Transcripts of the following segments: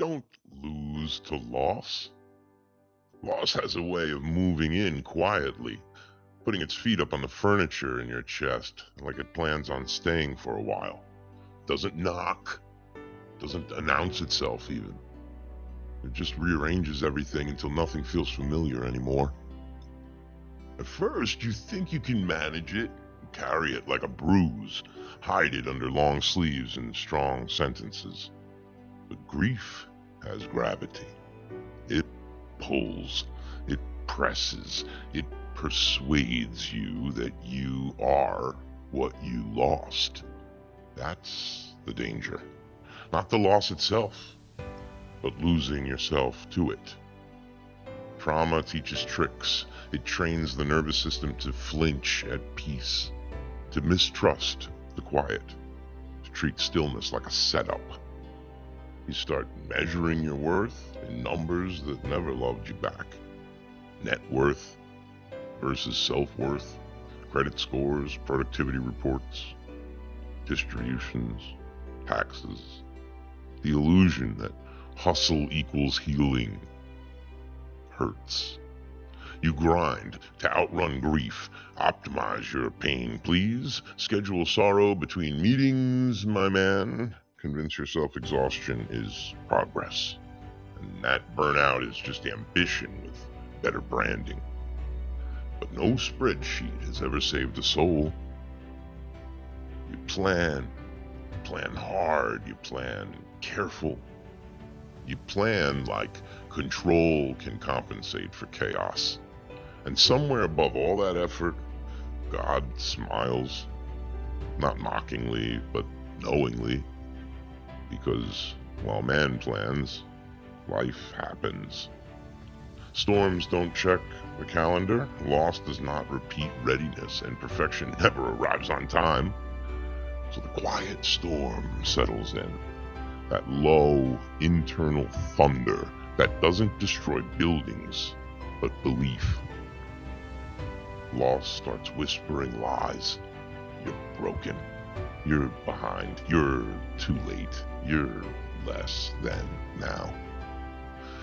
Don't lose to loss. Loss has a way of moving in quietly, putting its feet up on the furniture in your chest, like it plans on staying for a while. Doesn't knock, doesn't announce itself even. It just rearranges everything until nothing feels familiar anymore. At first, you think you can manage it, carry it like a bruise, hide it under long sleeves and strong sentences. But grief has gravity. It pulls, it presses, it persuades you that you are what you lost. That's the danger. Not the loss itself, but losing yourself to it. Trauma teaches tricks. It trains the nervous system to flinch at peace, to mistrust the quiet, to treat stillness like a setup. You start measuring your worth in numbers that never loved you back. Net worth versus self-worth, credit scores, productivity reports, distributions, taxes. The illusion that hustle equals healing hurts. You grind to outrun grief. Optimize your pain, please. Schedule sorrow between meetings, my man. Convince yourself exhaustion is progress. And that burnout is just ambition with better branding. But no spreadsheet has ever saved a soul. You plan hard, you plan careful. You plan like control can compensate for chaos. And somewhere above all that effort, God smiles, not mockingly, but knowingly, because while man plans, life happens. Storms don't check the calendar, loss does not repeat readiness, and perfection never arrives on time. So the quiet storm settles in, that low internal thunder that doesn't destroy buildings, but belief. Loss starts whispering lies. You're broken. You're behind. You're too late. You're less than now.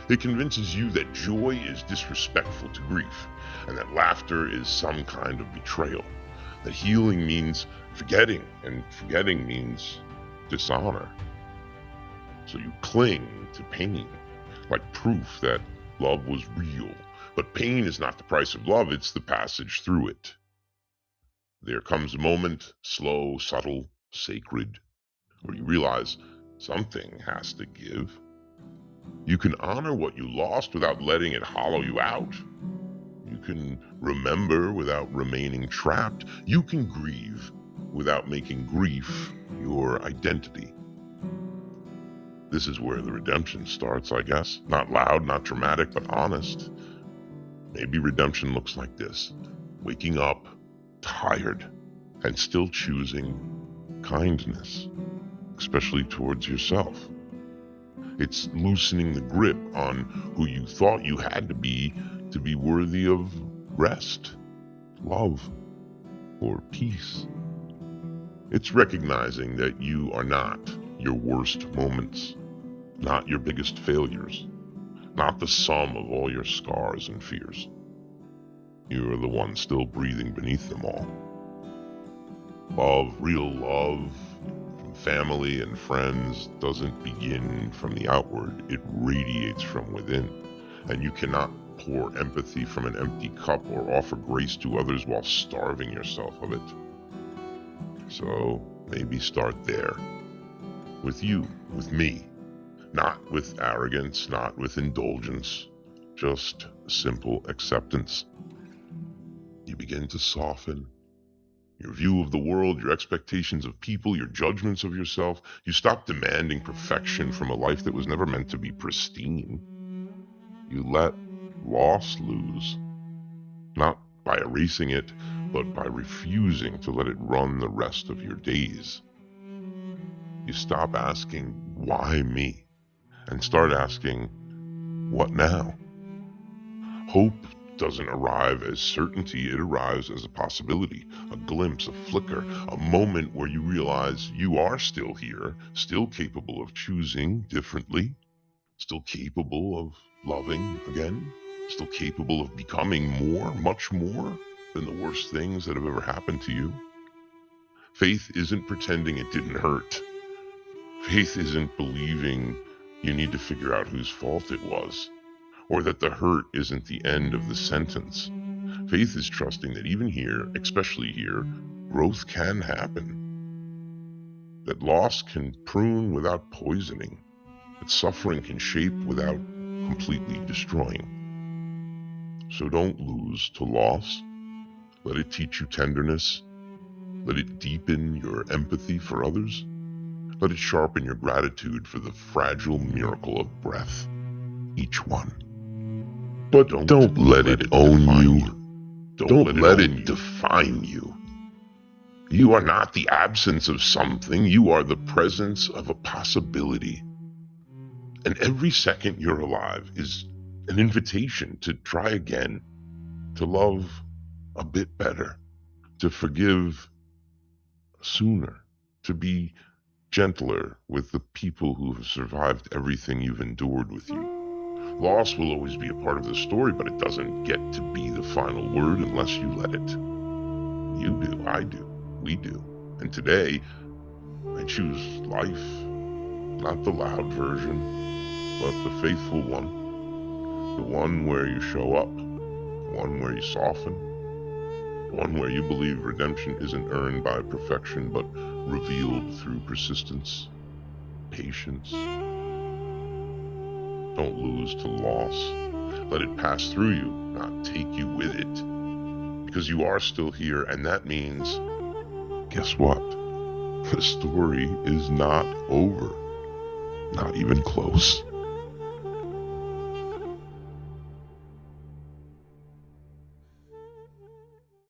It convinces you that joy is disrespectful to grief, and that laughter is some kind of betrayal. That healing means forgetting, and forgetting means dishonor. So you cling to pain, like proof that love was real. But pain is not the price of love, it's the passage through it. There comes a moment, slow, subtle, sacred, where you realize something has to give. You can honor what you lost without letting it hollow you out. You can remember without remaining trapped. You can grieve without making grief your identity. This is where the redemption starts, I guess. Not loud, not dramatic, but honest. Maybe redemption looks like this: waking up tired and still choosing kindness, especially towards yourself. It's loosening the grip on who you thought you had to be worthy of rest, love, or peace. It's recognizing that you are not your worst moments, not your biggest failures, not the sum of all your scars and fears. You are the one still breathing beneath them all. Love, real love, from family and friends, doesn't begin from the outward. It radiates from within. And you cannot pour empathy from an empty cup or offer grace to others while starving yourself of it. So maybe start there. With you, with me. Not with arrogance, not with indulgence, just simple acceptance. You begin to soften. Your view of the world, your expectations of people, your judgments of yourself. You stop demanding perfection from a life that was never meant to be pristine. You let loss loose, not by erasing it, but by refusing to let it run the rest of your days. You stop asking, why me? And start asking, what now? Hope doesn't arrive as certainty, it arrives as a possibility, a glimpse, a flicker, a moment where you realize you are still here, still capable of choosing differently. still capable of loving again, still capable of becoming more, much more than the worst things that have ever happened to you. Faith isn't pretending it didn't hurt. Faith isn't believing you need to figure out whose fault it was, or that the hurt isn't the end of the sentence. Faith is trusting that even here, especially here, growth can happen, that loss can prune without poisoning, that suffering can shape without completely destroying. So don't lose to loss. Let it teach you tenderness. Let it deepen your empathy for others. Let it sharpen your gratitude for the fragile miracle of breath, each one. But don't let it own you. Don't let it define you. You are not the absence of something. You are the presence of a possibility. And every second you're alive is an invitation to try again, to love a bit better, to forgive sooner, to be gentler with the people who have survived everything you've endured with you. Loss will always be a part of the story, but it doesn't get to be the final word unless you let it. You do, I do, we do. And today, I choose life, not the loud version, but the faithful one. The one where you show up, one where you soften, one where you believe redemption isn't earned by perfection, but revealed through persistence, patience. Don't lose to loss. Let it pass through you, not take you with it. Because you are still here, and that means, guess what? The story is not over. Not even close.